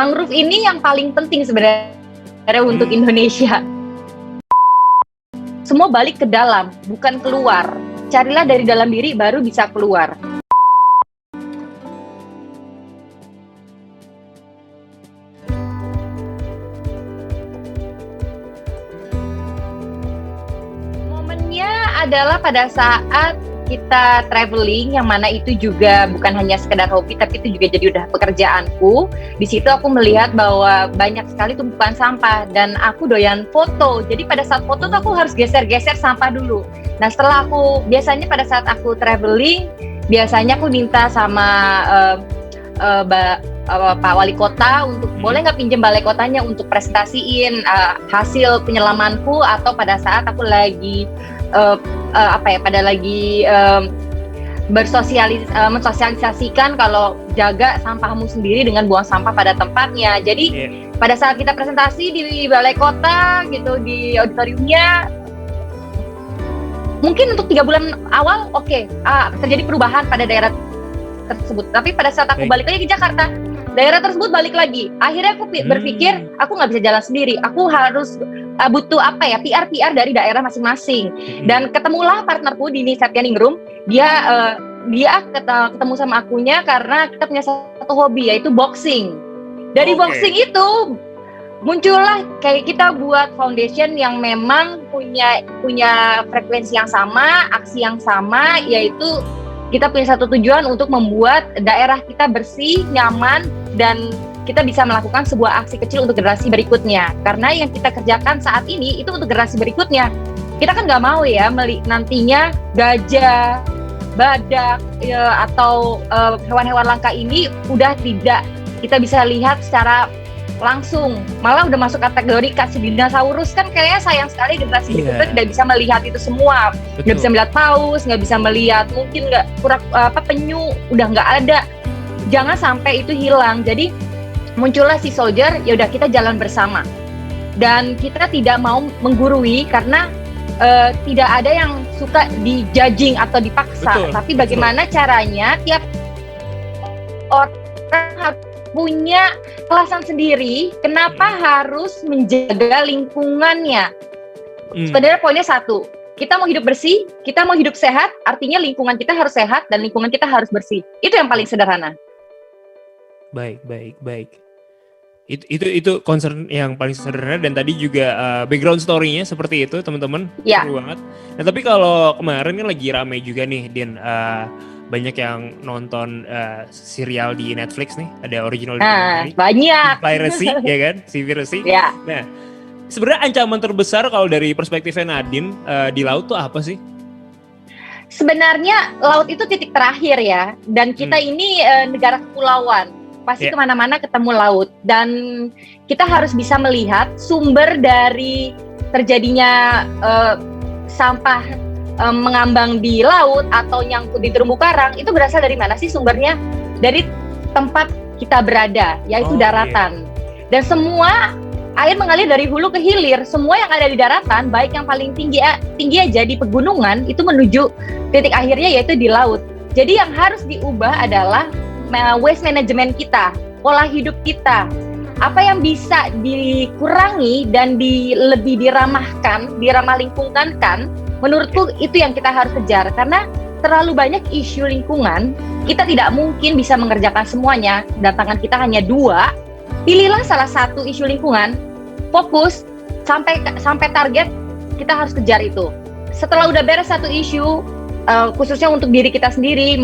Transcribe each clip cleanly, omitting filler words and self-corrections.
Mangrove ini yang paling penting sebenarnya untuk Indonesia. Semua balik ke dalam, bukan keluar. Carilah dari dalam diri baru bisa keluar. Momennya adalah pada saat kita traveling, yang mana itu juga bukan hanya sekedar hobi, tapi itu juga jadi udah pekerjaanku. Di situ aku melihat bahwa banyak sekali tumpukan sampah dan aku doyan foto. Jadi pada saat foto tuh aku harus geser-geser sampah dulu. Nah setelah biasanya pada saat aku traveling, biasanya aku minta sama Pak Wali Kota untuk boleh nggak pinjem balai kotanya untuk presentasiin hasil penyelamanku, atau pada saat aku lagi mensosialisasikan kalau jaga sampahmu sendiri dengan buang sampah pada tempatnya. Jadi pada saat kita presentasi di balai kota gitu, di auditoriumnya, mungkin untuk 3 bulan awal terjadi perubahan pada daerah tersebut. Tapi pada saat aku balik lagi ke Jakarta, daerah tersebut balik lagi. Akhirnya aku berpikir aku nggak bisa jalan sendiri. Aku harus butuh PR dari daerah masing-masing. Dan ketemulah partnerku di Septianingrum. Dia ketemu sama akunya karena kita punya satu hobi, yaitu boxing. Dari boxing itu muncullah kayak kita buat foundation yang memang punya frekuensi yang sama, aksi yang sama, yaitu kita punya satu tujuan untuk membuat daerah kita bersih, nyaman, dan kita bisa melakukan sebuah aksi kecil untuk generasi berikutnya. Karena yang kita kerjakan saat ini itu untuk generasi berikutnya. Kita kan nggak mau ya nantinya gajah, badak, atau hewan-hewan langka ini udah tidak kita bisa lihat secara langsung, malah udah masuk kategori Cassibinasaurus. Kan kayaknya sayang sekali generasi berikutnya tidak bisa melihat itu semua. Nggak bisa melihat paus, nggak bisa melihat mungkin penyu, udah nggak ada. Jangan sampai itu hilang. Jadi muncullah Sea Soldier, ya udah kita jalan bersama. Dan kita tidak mau menggurui karena tidak ada yang suka di-judging atau dipaksa. Tapi bagaimana caranya tiap orang punya kelasan sendiri, kenapa harus menjaga lingkungannya. Sebenarnya poinnya satu, kita mau hidup bersih, kita mau hidup sehat, artinya lingkungan kita harus sehat dan lingkungan kita harus bersih. Itu yang paling sederhana. Baik. Itu concern yang paling sederhana, dan tadi juga background story-nya seperti itu, teman-teman. Seru banget. Nah, tapi kalau kemarin kan lagi rame juga nih, Din, banyak yang nonton serial di Netflix nih, ada original banyak Piracy, ya kan, Seaspiracy. Nah, sebenarnya ancaman terbesar kalau dari perspektifnya Nadine di laut tuh apa sih? Sebenarnya laut itu titik terakhir ya, dan kita ini negara kepulauan, pasti kemana-mana ketemu laut, dan kita harus bisa melihat sumber dari terjadinya sampah mengambang di laut atau nyangkut di terumbu karang. Itu berasal dari mana sih sumbernya? Dari tempat kita berada, yaitu daratan. Dan semua air mengalir dari hulu ke hilir. Semua yang ada di daratan, baik yang paling tinggi aja di pegunungan, itu menuju titik akhirnya yaitu di laut. Jadi yang harus diubah adalah waste management kita, pola hidup kita. Apa yang bisa dikurangi dan lebih diramah lingkungan, menurutku itu yang kita harus kejar. Karena terlalu banyak isu lingkungan, kita tidak mungkin bisa mengerjakan semuanya, dan tangan kita hanya 2. Pilihlah salah satu isu lingkungan, fokus, sampai target, kita harus kejar itu. Setelah udah beres satu isu, khususnya untuk diri kita sendiri,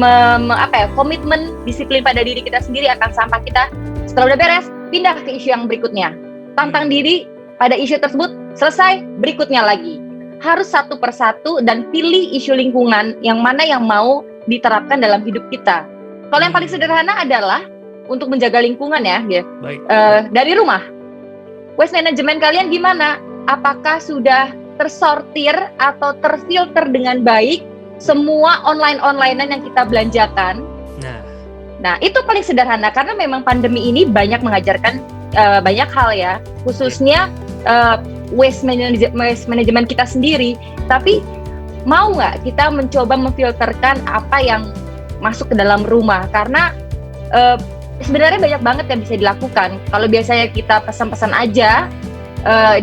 komitmen, disiplin pada diri kita sendiri akan sampah kita. Setelah udah beres, pindah ke isu yang berikutnya. Tantang diri pada isu tersebut, selesai, berikutnya lagi. Harus satu persatu dan pilih isu lingkungan yang mana yang mau diterapkan dalam hidup kita. Kalau yang paling sederhana adalah untuk menjaga lingkungan ya, dari rumah. Waste management kalian gimana? Apakah sudah tersortir atau terfilter dengan baik semua onlinean yang kita belanjakan? Nah, itu paling sederhana, karena memang pandemi ini banyak mengajarkan banyak hal ya, khususnya waste management kita sendiri. Tapi mau nggak kita mencoba memfilterkan apa yang masuk ke dalam rumah? Karena sebenarnya banyak banget yang bisa dilakukan. Kalau biasanya kita pesan-pesan aja,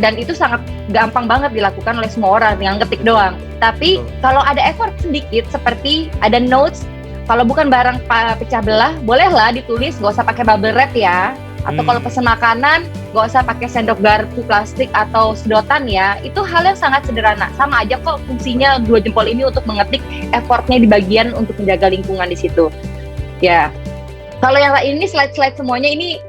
dan itu sangat gampang banget dilakukan oleh semua orang, tinggal ketik doang. Tapi kalau ada effort sedikit, seperti ada notes, kalau bukan barang pecah belah, bolehlah ditulis, gak usah pakai bubble wrap ya. Atau kalau pesan makanan, gak usah pakai sendok garpu plastik atau sedotan ya. Itu hal yang sangat sederhana. Sama aja kok fungsinya 2 jempol ini untuk mengetik, effortnya di bagian untuk menjaga lingkungan di situ. Ya. Kalau yang lain ini slide-slide semuanya ini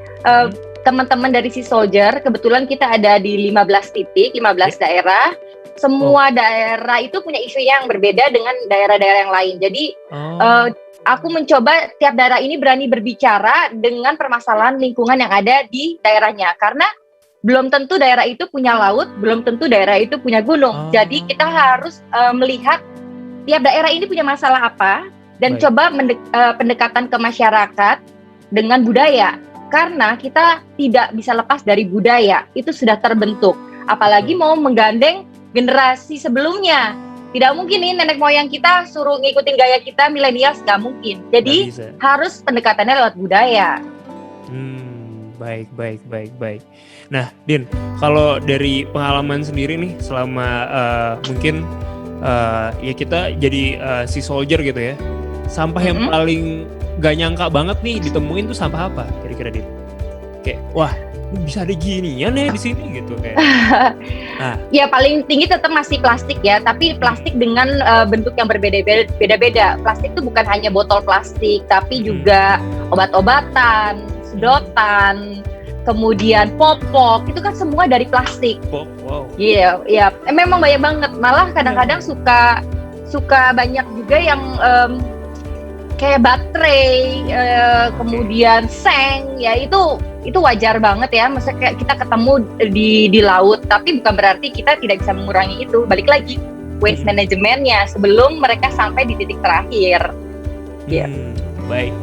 teman-teman dari Sea Soldier, kebetulan kita ada di 15 titik, 15 daerah. Semua daerah itu punya isu yang berbeda dengan daerah-daerah yang lain. Jadi aku mencoba tiap daerah ini berani berbicara dengan permasalahan lingkungan yang ada di daerahnya. Karena belum tentu daerah itu punya laut, belum tentu daerah itu punya gunung. Jadi kita harus melihat tiap daerah ini punya masalah apa, dan coba pendekatan ke masyarakat dengan budaya. Karena kita tidak bisa lepas dari budaya, itu sudah terbentuk. Apalagi mau menggandeng generasi sebelumnya. Tidak mungkin nih nenek moyang kita suruh ngikutin gaya kita milenials, nggak mungkin. Jadi harus pendekatannya lewat budaya. Baik. Nah, Din, kalau dari pengalaman sendiri nih selama mungkin ya kita jadi Sea Soldier gitu ya, sampah yang paling gak nyangka banget nih ditemuin tuh sampah apa kira-kira, Din? Kayak wah, ini bisa ada ginian ya di sini gitu kayak. Nah. Ya paling tinggi tetap masih plastik ya, tapi plastik dengan bentuk yang berbeda-beda. Plastik itu bukan hanya botol plastik, tapi juga obat-obatan, sedotan, kemudian popok, itu kan semua dari plastik. Wow. Iya, memang banyak banget. Malah kadang-kadang suka banyak juga yang kayak baterai, kemudian seng, ya itu wajar banget ya. Maksudnya kayak kita ketemu di laut, tapi bukan berarti kita tidak bisa mengurangi itu. Balik lagi waste manajemennya sebelum mereka sampai di titik terakhir. Baik.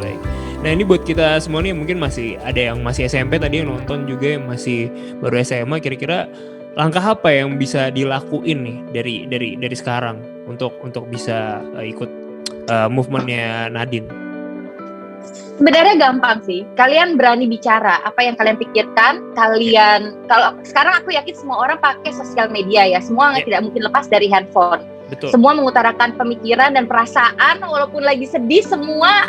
Nah ini buat kita semua nih, mungkin masih ada yang masih SMP tadi yang nonton juga, yang masih baru SMA, kira-kira langkah apa yang bisa dilakuin nih dari sekarang untuk bisa ikut movementnya Nadine? Sebenarnya gampang sih. Kalian berani bicara apa yang kalian pikirkan. Kalau sekarang aku yakin semua orang pakai sosial media ya. Semua tidak mungkin lepas dari handphone. Betul. Semua mengutarakan pemikiran dan perasaan, walaupun lagi sedih, semua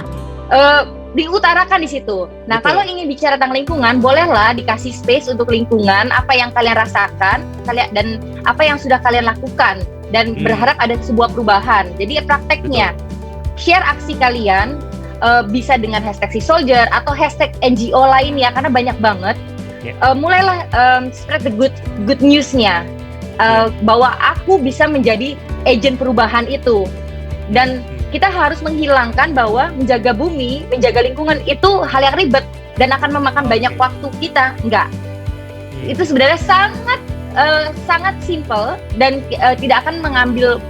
diutarakan di situ. Nah, kalau ingin bicara tentang lingkungan, bolehlah dikasih space untuk lingkungan, apa yang kalian rasakan, dan apa yang sudah kalian lakukan, dan berharap ada sebuah perubahan. Jadi prakteknya, share aksi kalian, bisa dengan hashtag Sea Soldier atau hashtag NGO lainnya, karena banyak banget. Mulailah spread the good news-nya, bahwa aku bisa menjadi agen perubahan itu. Dan kita harus menghilangkan bahwa menjaga bumi, menjaga lingkungan itu hal yang ribet dan akan memakan banyak waktu kita. Enggak. Itu sebenarnya sangat simple dan tidak akan mengambil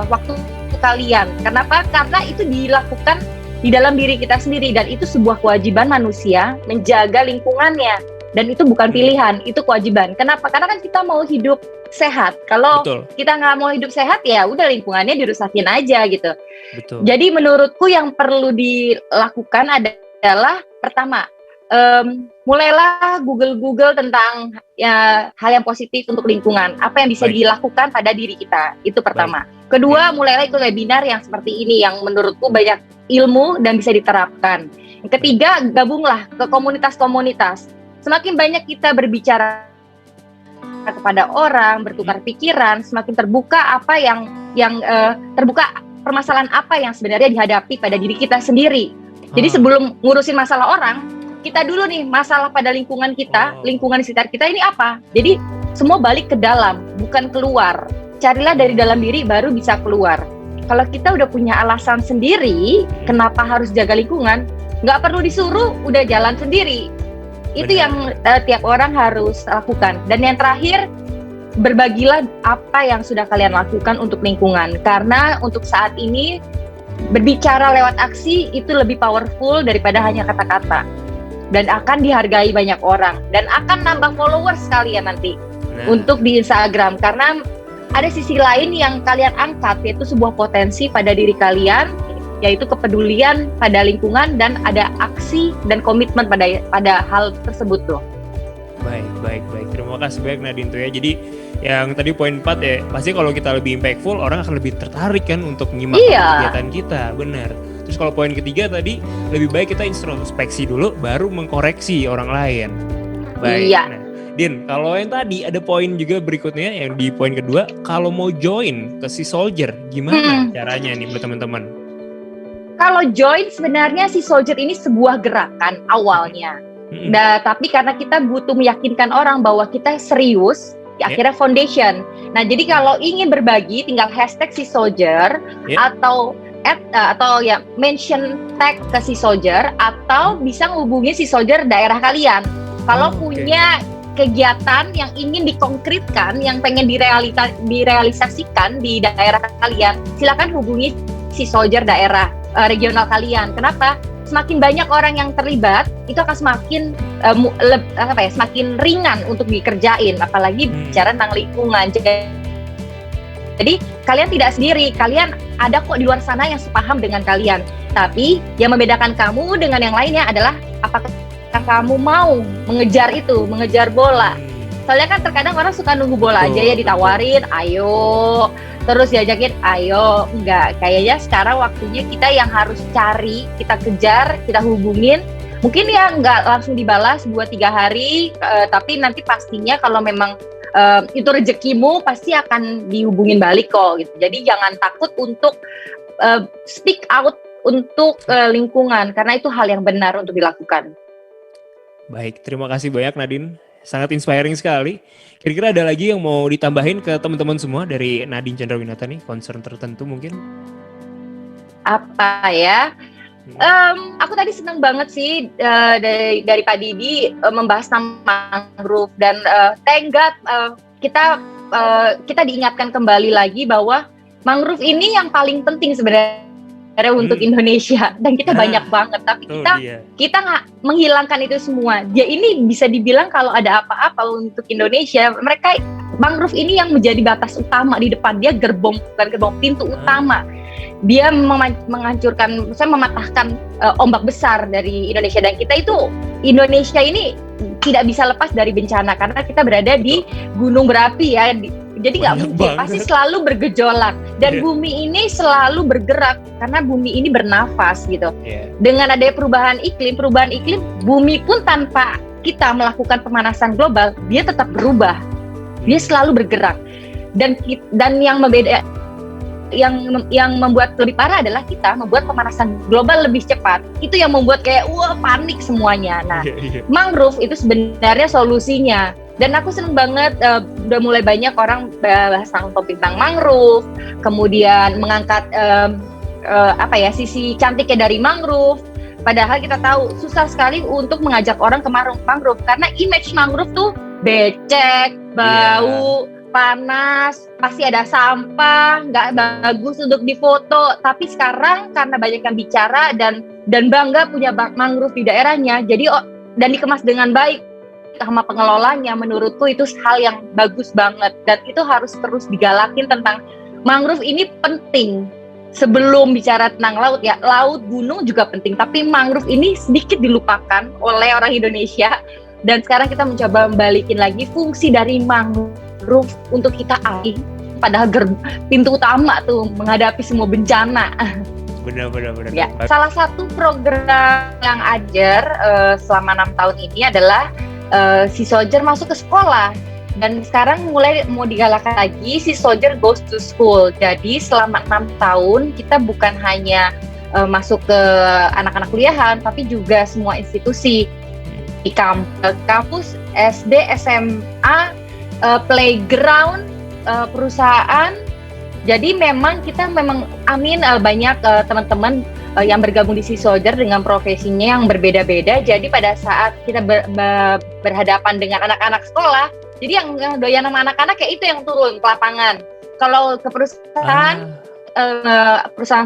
waktu kalian. Kenapa? Karena itu dilakukan di dalam diri kita sendiri, dan itu sebuah kewajiban manusia menjaga lingkungannya, dan itu bukan pilihan, itu kewajiban. Kenapa? Karena kan kita mau hidup sehat. Kalau kita nggak mau hidup sehat, ya udah lingkungannya dirusakin aja gitu. Betul. Jadi menurutku yang perlu dilakukan adalah pertama, mulailah Google tentang hal yang positif untuk lingkungan. Apa yang bisa dilakukan pada diri kita, itu pertama. Kedua, mulailah ikut webinar yang seperti ini, yang menurutku banyak ilmu dan bisa diterapkan. Yang ketiga, gabunglah ke komunitas-komunitas. Semakin banyak kita berbicara kepada orang, bertukar pikiran, semakin terbuka terbuka permasalahan apa yang sebenarnya dihadapi pada diri kita sendiri. Jadi sebelum ngurusin masalah orang, kita dulu nih masalah pada lingkungan kita, lingkungan di sekitar kita ini apa. Jadi semua balik ke dalam, bukan keluar. Carilah dari dalam diri, baru bisa keluar. Kalau kita udah punya alasan sendiri, kenapa harus jaga lingkungan, nggak perlu disuruh, udah jalan sendiri. Itu yang tiap orang harus lakukan. Dan yang terakhir, berbagilah apa yang sudah kalian lakukan untuk lingkungan. Karena untuk saat ini, berbicara lewat aksi itu lebih powerful daripada hanya kata-kata. Dan akan dihargai banyak orang. Dan akan nambah followers kalian nanti untuk di Instagram. Karena ada sisi lain yang kalian angkat, yaitu sebuah potensi pada diri kalian yaitu kepedulian pada lingkungan dan ada aksi dan komitmen pada hal tersebut tuh. Baik. Terima kasih banyak Nadine tuh ya. Jadi yang tadi poin 4 ya, pasti kalau kita lebih impactful, orang akan lebih tertarik kan untuk nyimak kegiatan kita, benar. Terus kalau poin ketiga tadi, lebih baik kita introspeksi dulu, baru mengkoreksi orang lain. Baik. Iya. Nah, Din, kalau yang tadi ada poin juga berikutnya, yang di poin kedua, kalau mau join ke Sea Soldier, gimana caranya nih buat teman-teman? Kalau join sebenarnya Sea Soldier ini sebuah gerakan awalnya. Tapi karena kita butuh meyakinkan orang bahwa kita serius, akhirnya foundation. Nah, jadi kalau ingin berbagi, tinggal hashtag Sea Soldier atau ya mention tag ke Sea Soldier, atau bisa menghubungi Sea Soldier daerah kalian. Kalau punya kegiatan yang ingin dikonkretkan, yang pengen direalisasikan di daerah kalian, silakan hubungi Sea Soldier daerah regional kalian. Kenapa? Semakin banyak orang yang terlibat, itu akan semakin semakin ringan untuk dikerjain, apalagi bicara tentang lingkungan. Jadi kalian tidak sendiri, kalian ada kok di luar sana yang sepaham dengan kalian. Tapi yang membedakan kamu dengan yang lainnya adalah apakah kamu mau mengejar bola. Soalnya kan terkadang orang suka nunggu bola aja ya, ditawarin, ayo, terus diajakin, ayo, enggak. Kayaknya sekarang waktunya kita yang harus cari, kita kejar, kita hubungin. Mungkin ya enggak langsung dibalas 2-3 hari, tapi nanti pastinya kalau memang itu rezekimu, pasti akan dihubungin balik kok gitu. Jadi jangan takut untuk speak out untuk lingkungan, karena itu hal yang benar untuk dilakukan. Baik, terima kasih banyak Nadine. Sangat inspiring sekali. Kira-kira ada lagi yang mau ditambahin ke teman-teman semua dari Nadine Chandrawinata nih, concern tertentu mungkin? Apa ya? Aku tadi senang banget sih dari Pak Didi membahas tentang mangrove, dan thank God kita diingatkan kembali lagi bahwa mangrove ini yang paling penting sebenarnya untuk Indonesia, dan kita banyak banget, tapi kita nggak menghilangkan itu semua. Dia ini bisa dibilang kalau ada apa-apa untuk Indonesia, mangrove ini yang menjadi batas utama di depan. Dia pintu utama. Dia menghancurkan, mematahkan ombak besar dari Indonesia, dan Indonesia ini tidak bisa lepas dari bencana karena kita berada di gunung berapi ya. Jadi nggak mungkin, pasti selalu bergejolak, dan bumi ini selalu bergerak karena bumi ini bernafas gitu. Dengan adanya perubahan iklim, bumi pun tanpa kita melakukan pemanasan global, dia tetap berubah, dia selalu bergerak. Dan yang membuat lebih parah adalah kita membuat pemanasan global lebih cepat. Itu yang membuat kayak panik semuanya. Nah, mangrove itu sebenarnya solusinya. Dan aku seneng banget udah mulai banyak orang bahas tentang mangrove, kemudian mengangkat sisi cantiknya dari mangrove. Padahal kita tahu susah sekali untuk mengajak orang ke mangrove karena image mangrove tuh becek, bau, panas, pasti ada sampah, nggak bagus untuk difoto. Tapi sekarang karena banyak yang bicara dan bangga punya mangrove di daerahnya, dan dikemas dengan baik sama pengelolanya, menurutku itu hal yang bagus banget, dan itu harus terus digalakin tentang mangrove ini penting. Sebelum bicara tentang laut ya, laut, gunung juga penting, tapi mangrove ini sedikit dilupakan oleh orang Indonesia, dan sekarang kita mencoba membalikin lagi fungsi dari mangrove untuk kita alih, padahal pintu utama tuh menghadapi semua bencana. Benar. Ya, salah satu program yang ajar selama 6 tahun ini adalah Sea Soldier masuk ke sekolah, dan sekarang mulai mau digalakkan lagi Sea Soldier goes to school. Jadi selama 6 tahun kita bukan hanya masuk ke anak-anak kuliahan, tapi juga semua institusi di kampus, SD, SMA, playground, perusahaan. Jadi memang kita banyak teman-teman yang bergabung di Sea Soldier dengan profesinya yang berbeda-beda. Jadi pada saat kita berhadapan dengan anak-anak sekolah, jadi yang doyan sama anak-anak kayak itu yang turun ke lapangan. Kalau ke perusahaan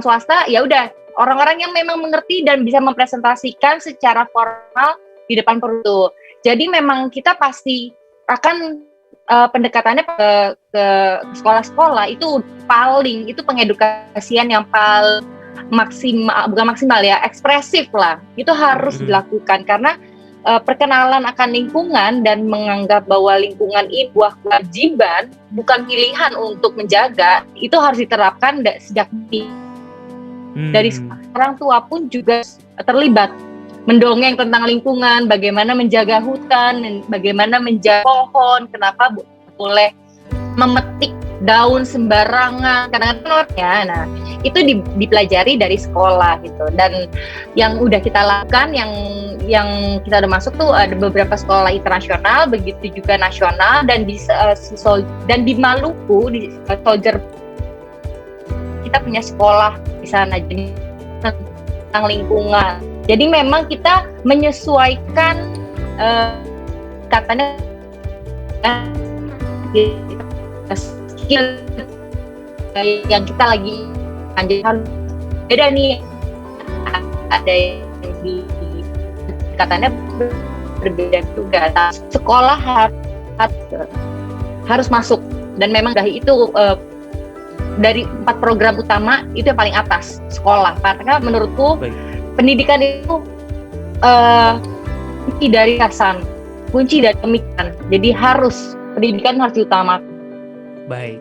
swasta, ya udah orang-orang yang memang mengerti dan bisa mempresentasikan secara formal di depan perusahaan. Jadi memang kita pasti akan pendekatannya ke sekolah-sekolah itu pengedukasian yang bukan maksimal ya, ekspresif lah. Itu harus dilakukan karena perkenalan akan lingkungan dan menganggap bahwa lingkungan ini sebuah kewajiban, bukan pilihan untuk menjaga, itu harus diterapkan sejak dini. Dari orang tua pun juga terlibat mendongeng tentang lingkungan, bagaimana menjaga hutan, bagaimana menjaga pohon, kenapa boleh memetik daun sembarangan, kadang-kadang ya. Nah, itu dipelajari dari sekolah gitu. Dan yang udah kita lakukan, yang kita udah masuk tuh ada beberapa sekolah internasional, begitu juga nasional, dan di Maluku di Soldier kita punya sekolah di sana jadi tentang lingkungan. Jadi memang kita menyesuaikan katanya skill yang kita lagi lanjutkan beda nih, ada yang di katanya berbeda juga. Sekolah harus masuk dan memang dari itu dari 4 program utama itu yang paling atas sekolah, karena menurutku pendidikan itu kunci dari kesan, kunci dari pemikiran. Jadi pendidikan harus diutamakan. Baik.